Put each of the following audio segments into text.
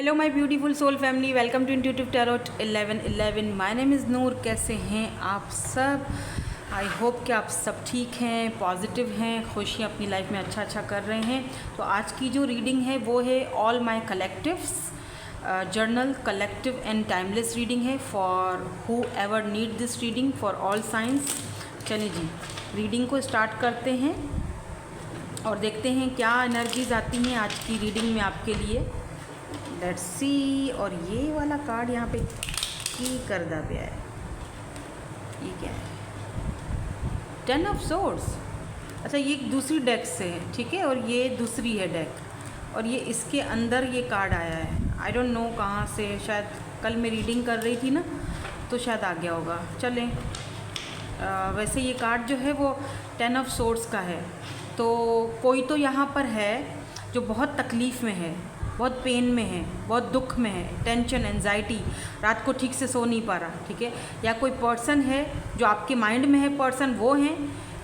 Hello my beautiful soul family, welcome to intuitive tarot 1111। My name is Noor. कैसे हैं आप सब? आई होप कि आप सब ठीक हैं, पॉजिटिव हैं, खुशियाँ अपनी लाइफ में अच्छा कर रहे हैं। तो आज की जो रीडिंग है वो है all my collectives journal collective and timeless reading है for whoever need this reading for all signs. चलिए जी, रीडिंग को स्टार्ट करते हैं और देखते हैं क्या एनर्जीज आती हैं आज की रीडिंग में आपके लिए। Let's see. और ये वाला कार्ड यहाँ पे की करदा पे है, ये क्या है? 10 ऑफ सोर्ड्स। अच्छा, ये दूसरी डेक से है, ठीक है, और ये दूसरी है डेक, और ये इसके अंदर ये कार्ड आया है। आई डोंट नो कहाँ से, शायद कल मैं रीडिंग कर रही थी ना, तो शायद आ गया होगा। चलें, वैसे ये कार्ड जो है वो 10 ऑफ सोर्ड्स का है। तो कोई तो यहाँ पर है जो बहुत तकलीफ़ में है, बहुत पेन में है, बहुत दुख में है, टेंशन, एंजाइटी, रात को ठीक से सो नहीं पा रहा, ठीक है। या कोई पर्सन है जो आपके माइंड में है, पर्सन वो हैं,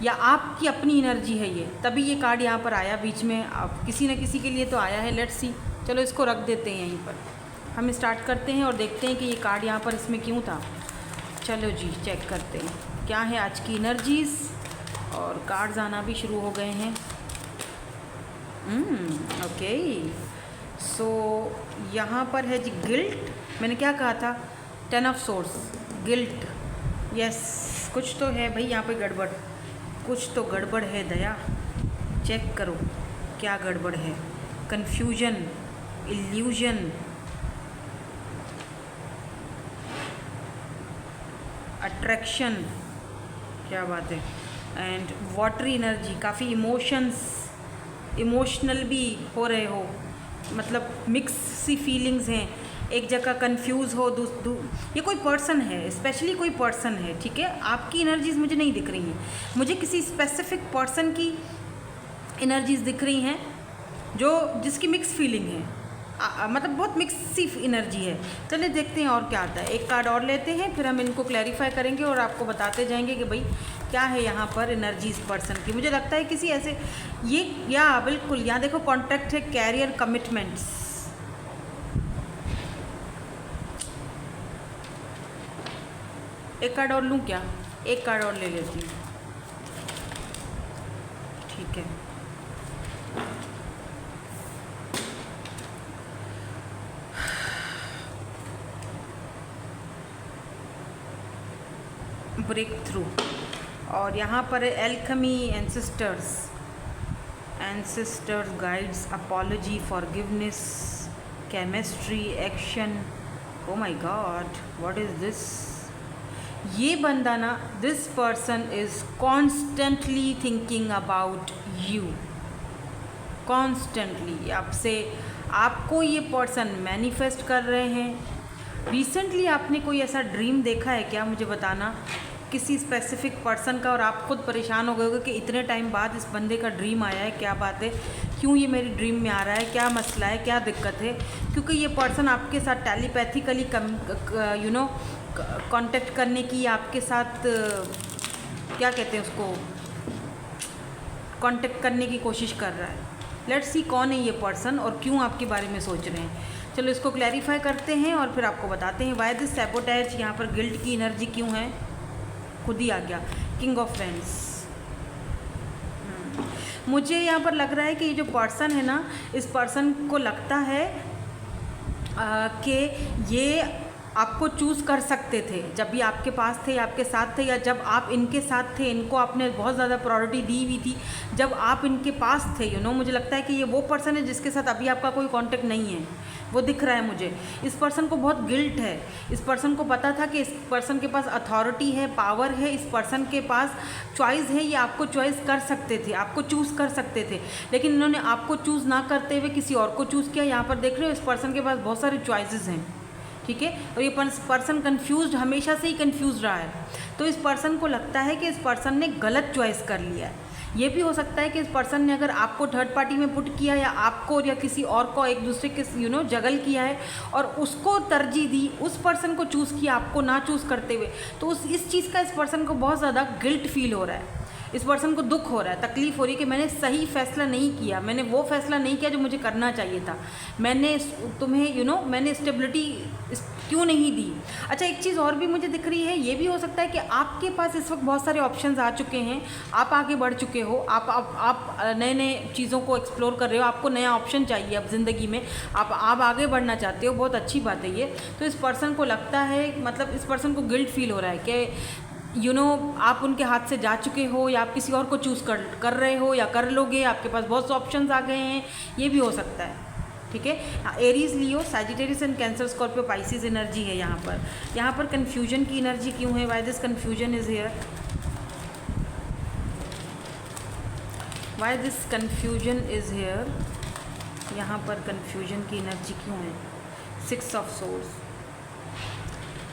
या आपकी अपनी एनर्जी है ये, तभी ये कार्ड यहाँ पर आया बीच में। आप किसी न किसी के लिए तो आया है। Let's see. चलो इसको रख देते हैं यहीं पर, हम स्टार्ट करते हैं और देखते हैं कि ये कार्ड यहाँ पर इसमें क्यों था। चलो जी, चेक करते हैं क्या है आज की एनर्जीज़। और कार्ड्स आना भी शुरू हो गए हैं। ओके, सो यहाँ पर है जी गिल्ट। मैंने क्या कहा था? 10 ऑफ सोर्स, गिल्ट। यस, कुछ तो है भाई यहाँ पे गड़बड़, कुछ तो गड़बड़ है। दया, चेक करो क्या गड़बड़ है। कंफ्यूजन, इल्यूजन, अट्रैक्शन, क्या बात है। एंड वाटरी एनर्जी, काफ़ी इमोशनल भी हो रहे हो, मतलब मिक्स सी फीलिंग्स हैं। एक जगह कंफ्यूज हो, ये कोई पर्सन है, स्पेशली कोई पर्सन है, ठीक है। आपकी एनर्जीज मुझे नहीं दिख रही हैं, मुझे किसी स्पेसिफिक पर्सन की एनर्जीज दिख रही हैं जिसकी मिक्स फीलिंग है, मतलब बहुत मिक्स सी एनर्जी है। चलिए देखते हैं और क्या आता है। एक कार्ड और लेते हैं, फिर हम इनको क्लैरिफाई करेंगे और आपको बताते जाएंगे कि भाई क्या है यहाँ पर एनर्जी इस पर्सन की। मुझे लगता है किसी ऐसे, ये या बिल्कुल यहाँ देखो कॉन्ट्रैक्ट है, कैरियर, कमिटमेंट्स। एक कार्ड और लूँ क्या? एक कार्ड और ले लेती हूँ, ठीक है। Breakthrough. और यहाँ पर है alchemy, ancestors guides, apology, forgiveness, chemistry, action. Oh my God, what is this? ये बंदा ना, this person is constantly thinking about you, constantly आपसे, आपको ये पर्सन मैनिफेस्ट कर रहे हैं। रिसेंटली आपने कोई ऐसा ड्रीम देखा है क्या? मुझे बताना, किसी स्पेसिफिक पर्सन का, और आप खुद परेशान हो गए होगे कि इतने टाइम बाद इस बंदे का ड्रीम आया है, क्या बात है, क्यों ये मेरी ड्रीम में आ रहा है, क्या मसला है, क्या दिक्कत है। क्योंकि ये पर्सन आपके साथ टेलीपैथिकली कांटेक्ट करने की, आपके साथ क्या कहते हैं उसको, कांटेक्ट करने की कोशिश कर रहा है। लेट्स सी कौन है ये पर्सन और क्यों आपके बारे में सोच रहे हैं। चलो इसको क्लैरिफाई करते हैं और फिर आपको बताते हैं व्हाई दिस सैबोटेज। यहाँ पर गिल्ट की एनर्जी क्यों है, खुद ही आ गया। King of wands. मुझे यहाँ पर लग रहा है कि ये जो पर्सन है ना, इस पर्सन को लगता है कि ये आपको चूज़ कर सकते थे जब भी आपके पास थे, आपके साथ थे, या जब आप इनके साथ थे, इनको आपने बहुत ज़्यादा प्रायोरिटी दी हुई थी जब आप इनके पास थे। मुझे लगता है कि ये वो पर्सन है जिसके साथ अभी आपका कोई कांटेक्ट नहीं है, वो दिख रहा है मुझे। इस पर्सन को बहुत गिल्ट है, इस पर्सन को पता था कि इस पर्सन के पास अथॉरिटी है, पावर है, इस पर्सन के पास चॉइस है, ये आपको चॉइस कर सकते थे, आपको चूज़ कर सकते थे, लेकिन इन्होंने आपको चूज़ ना करते हुए किसी और को चूज़ किया। यहाँ पर देख रहे हो इस पर्सन के पास बहुत सारे चॉइसेस हैं, ठीक है, और ये पर्सन कंफ्यूज्ड, हमेशा से ही कंफ्यूज रहा है। तो इस पर्सन को लगता है कि इस पर्सन ने गलत चॉइस कर लिया है। ये भी हो सकता है कि इस पर्सन ने अगर आपको थर्ड पार्टी में पुट किया, या आपको या किसी और को एक दूसरे के जगल किया है और उसको तरजीह दी, उस पर्सन को चूज़ किया आपको ना चूज़ करते हुए, तो इस चीज़ का इस पर्सन को बहुत ज़्यादा गिल्ट फील हो रहा है। इस पर्सन को दुख हो रहा है, तकलीफ़ हो रही है कि मैंने सही फ़ैसला नहीं किया, मैंने वो फ़ैसला नहीं किया जो मुझे करना चाहिए था, मैंने तुम्हें मैंने स्टेबिलिटी क्यों नहीं दी। अच्छा, एक चीज़ और भी मुझे दिख रही है, ये भी हो सकता है कि आपके पास इस वक्त बहुत सारे ऑप्शंस आ चुके हैं, आप आगे बढ़ चुके हो, आप नए नए चीज़ों को एक्सप्लोर कर रहे हो, आपको नया ऑप्शन चाहिए अब ज़िंदगी में, आप आगे बढ़ना चाहते हो, बहुत अच्छी बात है ये। तो इस पर्सन को लगता है, मतलब इस पर्सन को गिल्ट फील हो रहा है कि आप उनके हाथ से जा चुके हो, या आप किसी और को चूज़ कर रहे हो या कर लोगे, आपके पास बहुत से ऑप्शंस आ गए हैं, ये भी हो सकता है। ठीक है, Aries, Leo, Sagittarius and cancer, Scorpio, Pisces energy है यहाँ पर कन्फ्यूजन की एनर्जी क्यों है? Why this confusion is here? Why this confusion is here? यहाँ पर कन्फ्यूजन की एनर्जी क्यों है? 6 ऑफ सोर्स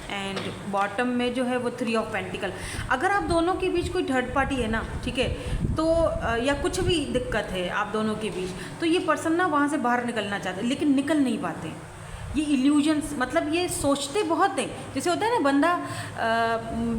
एंड बॉटम में जो है वो 3 ऑफ पेंटिकल। अगर आप दोनों के बीच कोई थर्ड पार्टी है ना, ठीक है, तो या कुछ भी दिक्कत है आप दोनों के बीच, तो ये पर्सन ना वहाँ से बाहर निकलना चाहते हैं लेकिन निकल नहीं पाते। ये इल्यूजन्स, मतलब ये सोचते बहुत हैं, जैसे होता है ना बंदा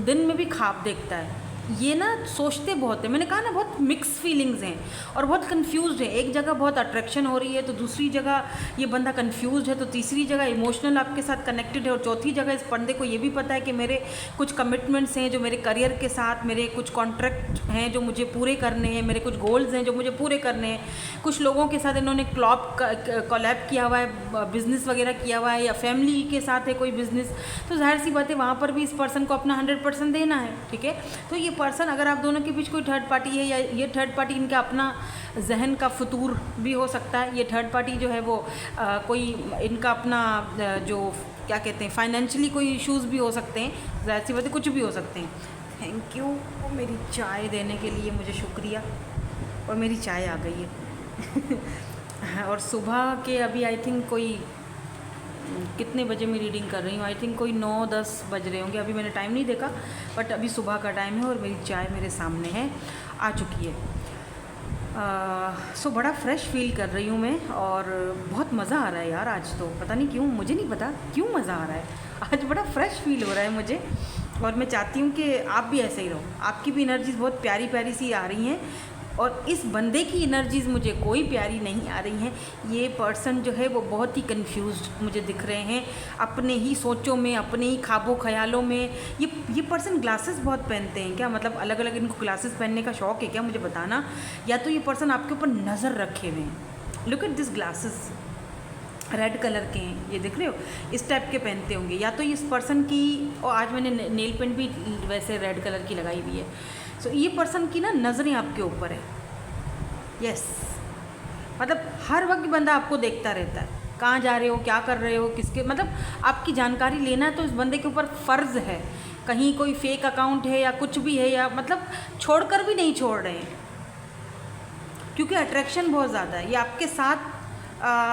दिन में भी ख्वाब देखता है, ये ना सोचते बहुत है। मैंने कहा ना, बहुत मिक्स फीलिंग्स हैं और बहुत कंफ्यूज्ड है। एक जगह बहुत अट्रैक्शन हो रही है तो दूसरी जगह ये बंदा कंफ्यूज्ड है, तो तीसरी जगह इमोशनल आपके साथ कनेक्टेड है, और चौथी जगह इस बंदे को ये भी पता है कि मेरे कुछ कमिटमेंट्स हैं जो मेरे करियर के साथ, मेरे कुछ कॉन्ट्रैक्ट हैं जो मुझे पूरे करने हैं, मेरे कुछ गोल्स हैं जो मुझे पूरे करने हैं। कुछ लोगों के साथ इन्होंने कोलैब किया हुआ है, बिज़नेस वगैरह किया हुआ है, या फैमिली के साथ है कोई बिज़नेस, तो जाहिर सी बात है वहाँ पर भी इस पर्सन को अपना 100% देना है। ठीक है, तो ये पर्सन, अगर आप दोनों के बीच कोई थर्ड पार्टी है, या ये थर्ड पार्टी इनका अपना जहन का फतूर भी हो सकता है, ये थर्ड पार्टी जो है वो कोई इनका अपना जो क्या कहते हैं फाइनेंशियली कोई इश्यूज़ भी हो सकते हैं, ज़ाहिर सी बात है कुछ भी हो सकते हैं। थैंक यू मेरी चाय देने के लिए, मुझे शुक्रिया। और मेरी चाय आ गई है और सुबह के अभी आई थिंक कोई कितने बजे मैं रीडिंग कर रही हूँ, आई थिंक कोई 9-10 बज रहे होंगे, अभी मैंने टाइम नहीं देखा, बट अभी सुबह का टाइम है और मेरी चाय मेरे सामने है, आ चुकी है। सो बड़ा फ्रेश फील कर रही हूँ मैं, और बहुत मज़ा आ रहा है यार आज तो, पता नहीं क्यों, मुझे नहीं पता क्यों मज़ा आ रहा है आज, बड़ा फ्रेश फील हो रहा है मुझे। और मैं चाहती हूँ कि आप भी ऐसे ही रहो, आपकी भी एनर्जीज़ बहुत प्यारी प्यारी सी आ रही हैं, और इस बंदे की एनर्जीज़ मुझे कोई प्यारी नहीं आ रही हैं। ये पर्सन जो है वो बहुत ही कंफ्यूज्ड मुझे दिख रहे हैं, अपने ही सोचों में, अपने ही ख्वाबों ख्यालों में। ये पर्सन ग्लासेस बहुत पहनते हैं क्या? मतलब अलग अलग इनको ग्लासेस पहनने का शौक़ है क्या? मुझे बताना। या तो ये पर्सन आपके ऊपर नज़र रखे हुए हैं। Look at this glasses, red colour के हैं, ये दिख रहे हो, इस टाइप के पहनते होंगे। या तो इस पर्सन की, और आज मैंने नेल पेंट भी वैसे रेड कलर की लगाई हुई है, सो ये पर्सन की ना नज़रें आपके ऊपर है। यस, मतलब हर वक्त बंदा आपको देखता रहता है, कहाँ जा रहे हो, क्या कर रहे हो, किसके, मतलब आपकी जानकारी लेना है तो इस बंदे के ऊपर फ़र्ज़ है। कहीं कोई फेक अकाउंट है या कुछ भी है, या मतलब छोड़कर भी नहीं छोड़ रहे हैं, क्योंकि अट्रैक्शन बहुत ज़्यादा है। ये आपके साथ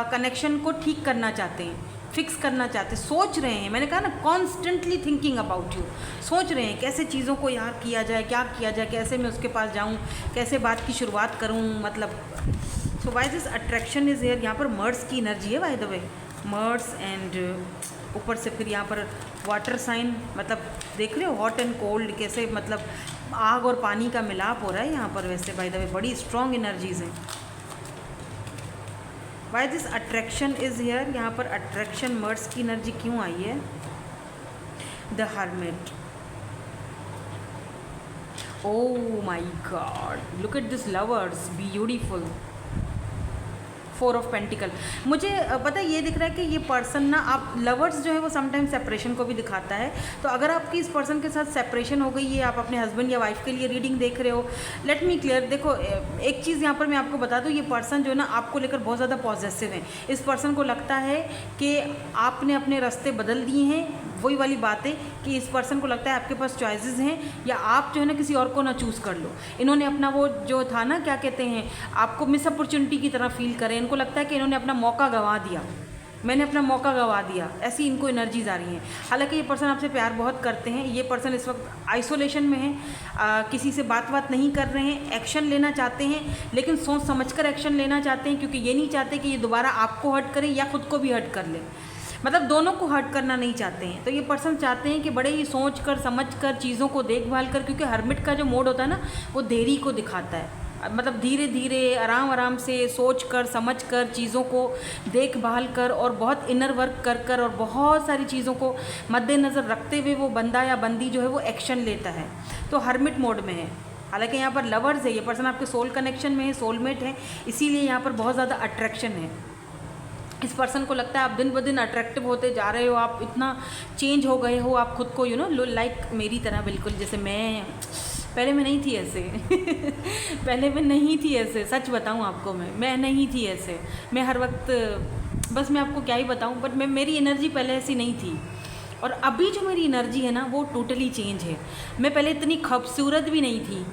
कनेक्शन को ठीक करना चाहते हैं, फिक्स करना चाहते हैं, सोच रहे हैं। मैंने कहा ना, कॉन्स्टेंटली थिंकिंग अबाउट यू, सोच रहे हैं कैसे चीज़ों को यार किया जाए, क्या किया जाए, कैसे मैं उसके पास जाऊं, कैसे बात की शुरुआत करूं, मतलब। So why this attraction is here? यहाँ पर मर्ड्स की एनर्जी है by the way, Mars, and ऊपर से फिर यहाँ पर वाटर साइन, मतलब देख रहे हो हॉट एंड कोल्ड कैसे, मतलब आग और पानी का मिलाप हो रहा है यहाँ पर। वैसे बाय द वे बड़ी स्ट्रॉन्ग एनर्जीज़ हैं। Y this attraction is here? यहाँ पर अट्रैक्शन मर्ड्स की एनर्जी क्यों आई है? The hermit. Oh my God, look at this lovers, beautiful. 4 of pentacle. मुझे पता है ये दिख रहा है कि ये पर्सन ना, आप लवर्स जो है वो समटाइम सेपरेशन को भी दिखाता है। तो अगर आपकी इस पर्सन के साथ सेपरेशन हो गई है, आप अपने हस्बैंड या वाइफ के लिए रीडिंग देख रहे हो, लेट मी क्लियर। देखो एक चीज़ यहाँ पर मैं आपको बता दूँ, ये पर्सन जो है ना आपको लेकर बहुत ज़्यादा पॉजिटिव है। इस पर्सन को लगता है कि आपने अपने रास्ते बदल दिए हैं। वही वाली बात है कि इस पर्सन को लगता है आपके पास चॉइसेस हैं, या आप जो है ना किसी और को ना चूज़ कर लो। इन्होंने अपना वो जो था ना, क्या कहते हैं, आपको मिस अपॉर्चुनिटी की तरह फील करें। इनको लगता है कि इन्होंने अपना मौका गंवा दिया, मैंने अपना मौका गंवा दिया, ऐसी इनको एनर्जीज आ रही हैं। हालांकि ये पर्सन आपसे प्यार बहुत करते हैं। ये पर्सन इस वक्त आइसोलेशन में है, किसी से बात नहीं कर रहे हैं, एक्शन लेना चाहते हैं, लेकिन सोच समझकर एक्शन लेना चाहते हैं, क्योंकि ये नहीं चाहते कि ये दोबारा आपको हर्ट करे या ख़ुद को भी हर्ट कर ले। मतलब दोनों को हर्ट करना नहीं चाहते हैं। तो ये पर्सन चाहते हैं कि बड़े ही सोच कर समझ कर चीज़ों को देखभाल कर, क्योंकि हर्मिट का जो मोड होता है ना वो देरी को दिखाता है, मतलब धीरे धीरे आराम आराम से सोच कर समझ कर चीज़ों को देखभाल कर और बहुत इनर वर्क कर कर और बहुत सारी चीज़ों को मद्देनज़र रखते हुए वो बंदा या बंदी जो है वो एक्शन लेता है। तो हर्मिट मोड में है। हालांकि यहाँ पर लवर्स है, ये पर्सन आपके सोल कनेक्शन में है, सोलमेट है, इसीलिए यहाँ पर बहुत ज़्यादा अट्रैक्शन है। इस पर्सन को लगता है आप दिन ब दिन अट्रैक्टिव होते जा रहे हो, आप इतना चेंज हो गए हो, आप खुद को लाइक मेरी तरह बिल्कुल, जैसे पहले मैं नहीं थी ऐसे पहले मैं नहीं थी ऐसे, सच बताऊं आपको, मैं नहीं थी ऐसे। मैं हर वक्त, बस मैं आपको क्या ही बताऊं, बट मेरी एनर्जी पहले ऐसी नहीं थी। और अभी जो मेरी एनर्जी है ना वो टोटली चेंज है। मैं पहले इतनी खूबसूरत भी नहीं थी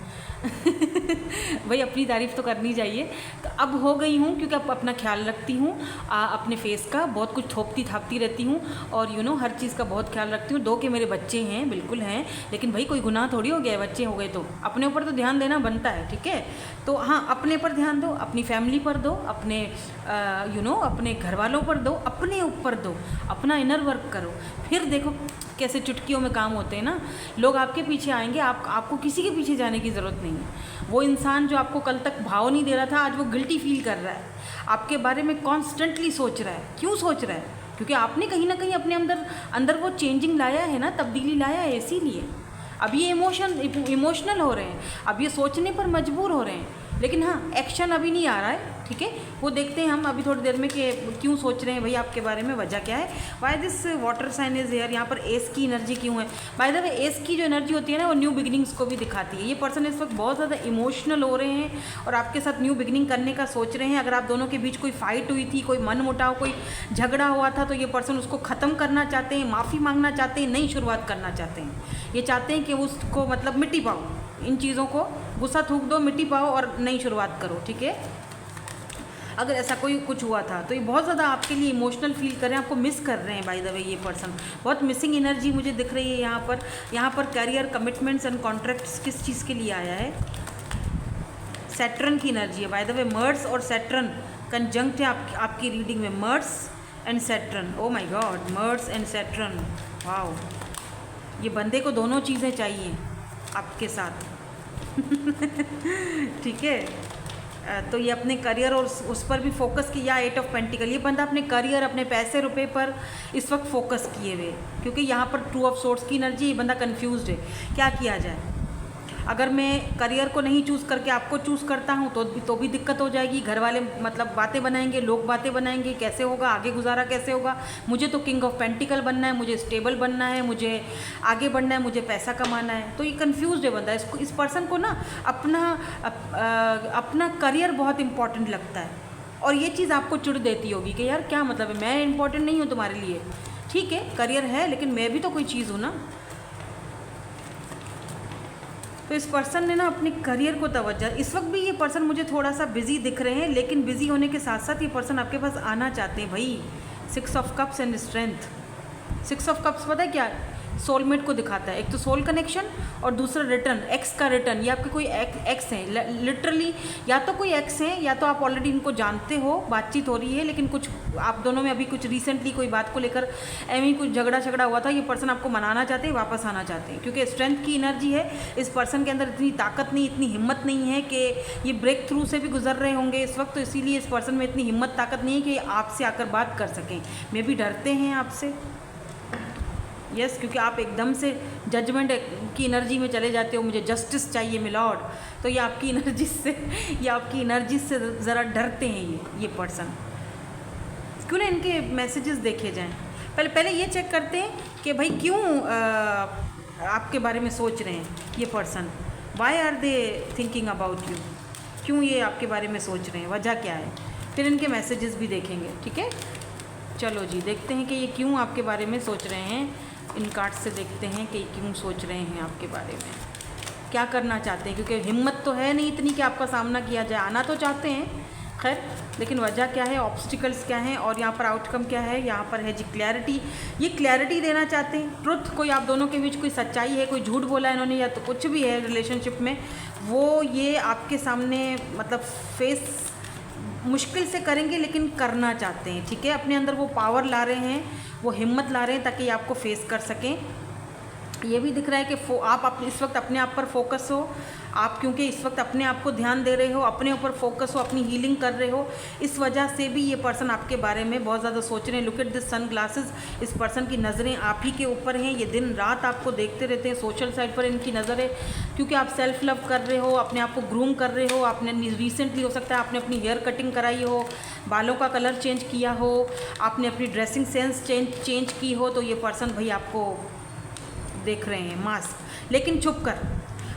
भाई अपनी तारीफ़ तो करनी चाहिए। तो अब हो गई हूँ, क्योंकि अब अपना ख्याल रखती हूँ, अपने फेस का बहुत कुछ थोपती थापती रहती हूँ, और हर चीज़ का बहुत ख्याल रखती हूँ। 2 के मेरे बच्चे हैं, बिल्कुल हैं, लेकिन भाई कोई गुनाह थोड़ी हो गया है, बच्चे हो गए तो अपने ऊपर तो ध्यान देना बनता है, ठीक है। तो हाँ, अपने पर ध्यान दो, अपनी फैमिली पर दो, अपने अपने घर वालों पर दो, अपने ऊपर दो, अपना इनर वर्क करो, फिर देखो कैसे चुटकियों में काम होते हैं ना। लोग आपके पीछे आएंगे, आपको किसी के पीछे जाने की ज़रूरत नहीं है। वो इंसान जो आपको कल तक भाव नहीं दे रहा था, आज वो गिल्टी फील कर रहा है, आपके बारे में कॉन्स्टेंटली सोच रहा है। क्यों सोच रहा है? क्योंकि आपने कहीं ना कहीं अपने अंदर वो चेंजिंग लाया है ना, तब्दीली लाया है, इसीलिए अब ये इमोशनल हो रहे हैं, अब ये सोचने पर मजबूर हो रहे हैं। लेकिन हाँ, एक्शन अभी नहीं आ रहा है, ठीक है, वो देखते हैं हम अभी थोड़ी देर में कि क्यों सोच रहे हैं भाई आपके बारे में, वजह क्या है, why this water sign is here. यहाँ पर एस की एनर्जी क्यों है? बाय द वे, एस की जो एनर्जी होती है ना वो न्यू बिगिनिंग्स को भी दिखाती है। ये पर्सन इस वक्त बहुत ज़्यादा इमोशनल हो रहे हैं और आपके साथ न्यू बिगिनिंग करने का सोच रहे हैं। अगर आप दोनों के बीच कोई फाइट हुई थी, कोई मन मुटाव, कोई झगड़ा हुआ था, तो ये पर्सन उसको ख़त्म करना चाहते हैं, माफ़ी मांगना चाहते हैं, नई शुरुआत करना चाहते हैं। ये चाहते हैं कि उसको मतलब मिट्टी पाओ, इन चीज़ों को गुस्सा थूक दो, मिट्टी पाओ और नई शुरुआत करो, ठीक है। अगर ऐसा कोई कुछ हुआ था तो ये बहुत ज़्यादा आपके लिए इमोशनल फील कर रहे हैं, आपको मिस कर रहे हैं। बाय द वे, ये पर्सन बहुत मिसिंग एनर्जी मुझे दिख रही है यहाँ पर करियर, कमिटमेंट्स एंड कॉन्ट्रैक्ट्स किस चीज़ के लिए आया है? सैटर्न की एनर्जी है। बाय द वे, मर्स और सैटर्न कंजंक्ट है आपकी रीडिंग में, Mars and Saturn. Oh my God, Mars and Saturn, wow. ये बंदे को दोनों चीज़ें चाहिए आपके साथ ठीक है। तो ये अपने करियर और उस पर भी फोकस किया। 8 ऑफ पेंटिकल, ये बंदा अपने करियर, अपने पैसे रुपए पर इस वक्त फोकस किए हुए, क्योंकि यहाँ पर 2 ऑफ सोर्ड्स की एनर्जी। ये बंदा कंफ्यूज्ड है, क्या किया जाए। अगर मैं करियर को नहीं चूज़ करके आपको चूज़ करता हूँ तो भी दिक्कत हो जाएगी। घर वाले मतलब बातें बनाएंगे, लोग बातें बनाएंगे, कैसे होगा आगे, गुजारा कैसे होगा। मुझे तो किंग ऑफ पेंटिकल बनना है, मुझे स्टेबल बनना है, मुझे आगे बढ़ना है, मुझे पैसा कमाना है। तो ये कंफ्यूज्ड है बंदा। इस पर्सन को ना अपना करियर बहुत इंपॉर्टेंट लगता है, और ये चीज़ आपको चिढ़ देती होगी कि यार क्या मतलब है, मैं इंपॉर्टेंट नहीं हूँ तुम्हारे लिए। ठीक है, करियर है, लेकिन मैं भी तो कोई चीज़ हूँ ना। तो इस पर्सन ने ना अपने करियर को तवज्जो, इस वक्त भी ये पर्सन मुझे थोड़ा सा बिजी दिख रहे हैं, लेकिन बिजी होने के साथ साथ ये पर्सन आपके पास आना चाहते हैं भाई। 6 of cups and strength. 6 of cups पता है क्या, सोलमेट को दिखाता है। एक तो सोल कनेक्शन और दूसरा रिटर्न, एक्स का रिटर्न। ये आपके कोई एक्स हैं, लिटरली या तो कोई एक्स हैं या तो आप ऑलरेडी इनको जानते हो, बातचीत हो रही है, लेकिन कुछ आप दोनों में अभी कुछ रिसेंटली कोई बात को लेकर एवं कुछ झगड़ा हुआ था। ये पर्सन आपको मनाना चाहते हैं, वापस आना चाहते हैं, क्योंकि स्ट्रेंथ की एनर्जी है। इस पर्सन के अंदर इतनी ताकत नहीं, इतनी हिम्मत नहीं है कि ये ब्रेक थ्रू से भी गुजर रहे होंगे इस वक्त। तो इसीलिए इस पर्सन में इतनी हिम्मत ताकत नहीं है कि आपसे आकर बात कर सकें। मे भी डरते हैं आपसे, यस, क्योंकि आप एकदम से जजमेंट की एनर्जी में चले जाते हो, मुझे जस्टिस चाहिए मिलॉर्ड। तो ये आपकी एनर्जी से ज़रा डरते हैं ये पर्सन। क्यों ना इनके मैसेजेस देखे जाएं। पहले ये चेक करते हैं कि भाई क्यों आपके बारे में सोच रहे हैं ये person. Why are they thinking about you, क्यों ये आपके बारे में सोच रहे हैं, वजह क्या है। फिर इनके मैसेजेस भी देखेंगे, ठीक है। चलो जी, देखते हैं कि ये क्यों आपके बारे में सोच रहे हैं। इन कार्ड से देखते हैं कि क्यों सोच रहे हैं आपके बारे में, क्या करना चाहते हैं। क्योंकि हिम्मत तो है नहीं इतनी कि आपका सामना किया जाए, आना तो चाहते हैं खैर, लेकिन वजह क्या है, ऑब्स्टिकल्स क्या हैं, और यहाँ पर आउटकम क्या है। यहाँ पर है जी क्लैरिटी, ये क्लैरिटी देना चाहते हैं। ट्रुथ, कोई आप दोनों के बीच कोई सच्चाई है, कोई झूठ बोला है इन्होंने, या तो कुछ भी है रिलेशनशिप में, वो ये आपके सामने मतलब फेस मुश्किल से करेंगे लेकिन करना चाहते हैं, ठीक है। अपने अंदर वो पावर ला रहे हैं, वो हिम्मत ला रहे हैं ताकि आपको फेस कर सकें। ये भी दिख रहा है कि आप इस वक्त अपने आप पर फोकस हो, आप क्योंकि इस वक्त अपने आप को ध्यान दे रहे हो, अपने ऊपर फोकस हो, अपनी हीलिंग कर रहे हो, इस वजह से भी ये पर्सन आपके बारे में बहुत ज़्यादा सोच रहे हैं। Look at this sunglasses, इस पर्सन की नज़रें आप ही के ऊपर हैं, ये दिन रात आपको देखते रहते हैं, सोशल साइड पर इनकी नज़र है, क्योंकि आप सेल्फ लव कर रहे हो, अपने आप को ग्रूम कर रहे हो। आपने रिसेंटली हो सकता है आपने अपनी हेयर कटिंग कराई हो, बालों का कलर चेंज किया हो, आपने अपनी ड्रेसिंग सेंस चेंज की हो, तो ये पर्सन भाई आपको देख रहे हैं मास्क, लेकिन छुप कर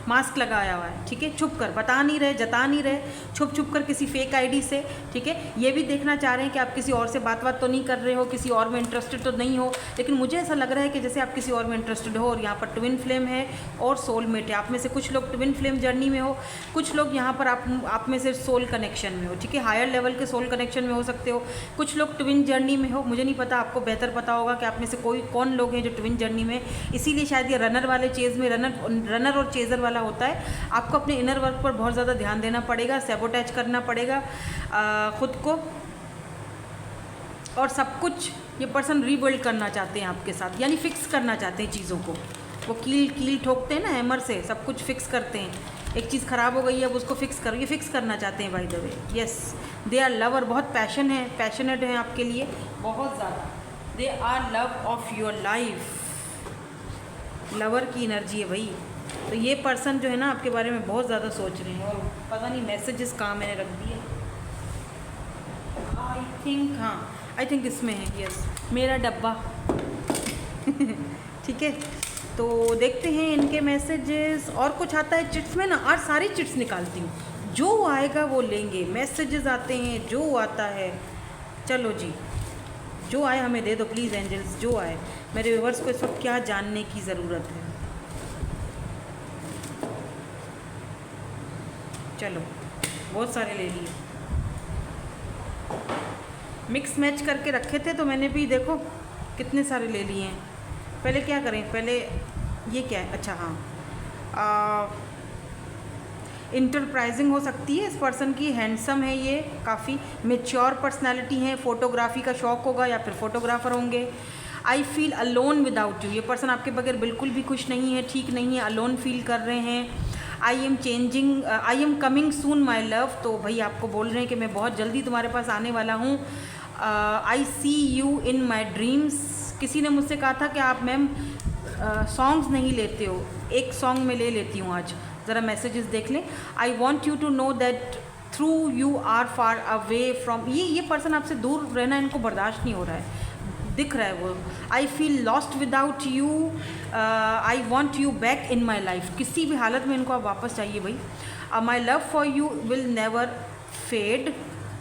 मास्क लगाया हुआ है, ठीक है। छुप कर, बता नहीं रहे, जता नहीं रहे, छुप कर किसी फेक आईडी से, ठीक है। ये भी देखना चाह रहे हैं कि आप किसी और से बात तो नहीं कर रहे हो, किसी और में इंटरेस्टेड तो नहीं हो, लेकिन मुझे ऐसा लग रहा है कि जैसे आप किसी और में इंटरेस्टेड हो। और यहाँ पर ट्विन फ्लेम है और सोलमेट है। आप में से कुछ लोग ट्विन फ्लेम जर्नी में हो, कुछ लोग यहाँ पर आप में से सोल कनेक्शन में हो, ठीक है। हायर लेवल के सोल कनेक्शन में हो सकते हो, कुछ लोग ट्विन जर्नी में हो। मुझे नहीं पता, आपको बेहतर पता होगा कि आप में से कौन लोग हैं जो ट्विन जर्नी में। इसीलिए शायद ये रनर वाले चेज में रनर और चेजर वाला होता है। आपको अपने इनर वर्क पर बहुत ज़्यादा ध्यान देना पड़ेगा, सैबोटैज करना पड़ेगा खुद को, और सब कुछ ये पर्सन रीबिल्ड करना चाहते हैं आपके साथ, यानी फिक्स करना चाहते हैं चीज़ों को। वो कील ठोकते हैं ना हैमर से, सब कुछ फिक्स करते हैं। एक चीज़ ख़राब हो गई है, अब उसको फिक्स करो, ये फिक्स करना चाहते हैं by the way. Yes, they are lover, बहुत पैशनेट हैं आपके लिए, बहुत ज़्यादा। They are love of your life, lover की एनर्जी है भाई। तो ये पर्सन जो है ना आपके बारे में बहुत ज़्यादा सोच रहे हैं, और पता नहीं मैसेजेस कहाँ मैंने रख दिए। आई थिंक इसमें है, यस, मेरा डब्बा ठीक है। तो देखते हैं इनके मैसेजेस। और कुछ आता है चिट्स में ना, आज सारी चिट्स निकालती हूँ, जो आएगा वो लेंगे। मैसेजेस आते हैं, जो आता है, चलो जी, जो आए हमें दे दो प्लीज़ एंजल्स, जो आए। मेरे व्यूअर्स को इस वक्त क्या जानने की ज़रूरत है? चलो, बहुत सारे ले लिए, मिक्स मैच करके रखे थे तो मैंने भी, देखो कितने सारे ले लिए हैं। पहले क्या करें, पहले ये क्या है? अच्छा हाँ, इंटरप्राइजिंग हो सकती है इस पर्सन की, हैंडसम है ये, काफ़ी मेच्योर पर्सनालिटी है, फ़ोटोग्राफी का शौक़ होगा या फिर फोटोग्राफ़र होंगे। I feel alone without you, ये पर्सन आपके बगैर बिल्कुल भी खुश नहीं है, ठीक नहीं है, अलोन फील कर रहे हैं। I am coming soon my love, तो भाई आपको बोल रहे हैं कि मैं बहुत जल्दी तुम्हारे पास आने वाला हूँ। आई सी यू इन माई ड्रीम्स, किसी ने मुझसे कहा था कि आप मैम सॉन्ग्स नहीं लेते हो, एक सॉन्ग मैं ले लेती हूँ आज, ज़रा मैसेजेस देख लें। I want you to know that through you are far away from, ये पर्सन आपसे दूर रहना इनको बर्दाश्त नहीं हो रहा है, दिख रहा है वो। I feel lost without you, I want you back in my life, किसी भी हालत में इनको आप वापस चाहिए भाई। My love for you will never fade,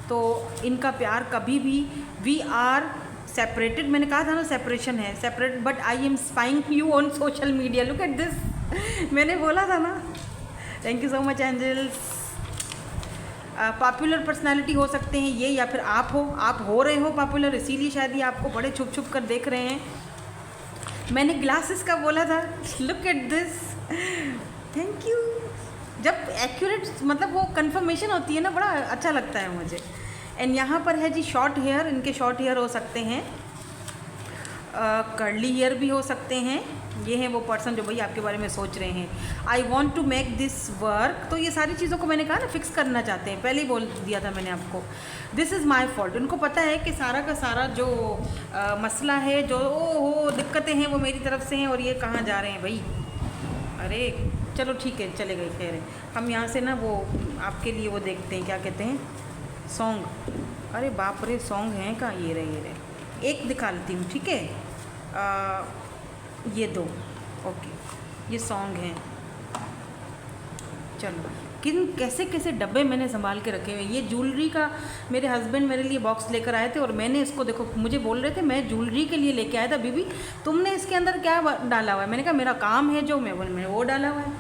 तो इनका प्यार कभी भी, वी आर सेपरेटेड, मैंने कहा था ना सेपरेशन है, separate, but I am spying you on social media, look at this मैंने बोला था ना। Thank you so much angels. Popular personality हो सकते हैं ये, या फिर आप हो रहे हो पॉपुलर, इसीलिए शायद ये आपको बड़े छुप कर देख रहे हैं। मैंने ग्लासेस का बोला था, look at this, thank you. जब एक्यूरेट मतलब वो कंफर्मेशन होती है ना, बड़ा अच्छा लगता है मुझे। एंड यहाँ पर है जी शॉर्ट हेयर, इनके शॉर्ट हेयर हो सकते हैं, कर्ली हेयर भी हो सकते हैं। ये हैं वो पर्सन जो भाई आपके बारे में सोच रहे हैं। I want to make this work, तो ये सारी चीज़ों को मैंने कहा ना फिक्स करना चाहते हैं, पहले ही बोल दिया था मैंने आपको। दिस इज़ माई फॉल्ट, उनको पता है कि सारा का सारा जो मसला है, जो दिक्कतें हैं वो मेरी तरफ से हैं, और ये कहाँ जा रहे हैं भाई। अरे चलो ठीक है, चले गए, खैर है। हम यहाँ से ना वो आपके लिए वो देखते हैं, क्या कहते हैं, सॉन्ग। अरे बाप रे, सॉन्ग हैं का, ये रहे एक दिखा लेती हूँ, ठीक है। ये दो, ओके, ये सॉन्ग हैं। चलो, कैसे कैसे डब्बे मैंने संभाल के रखे हुए। ये ज्वेलरी का मेरे हस्बैंड मेरे लिए बॉक्स लेकर आए थे, और मैंने इसको, देखो मुझे बोल रहे थे मैं ज्वेलरी के लिए लेके आया था, बीबी तुमने इसके अंदर क्या डाला हुआ है? मैंने कहा मेरा काम है जो मैंने वो डाला हुआ है।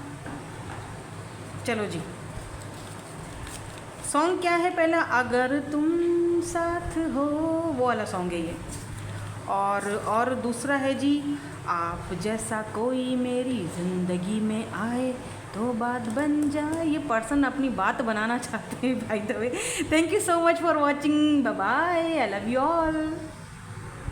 चलो जी, सॉन्ग क्या है पहला? अगर तुम साथ हो, वो वाला सॉन्ग है ये। और दूसरा है जी, आप जैसा कोई मेरी ज़िंदगी में आए, तो बात बन जाए। ये पर्सन अपनी बात बनाना चाहते हैं by the way. Thank you so much for watching, bye bye, I love you all.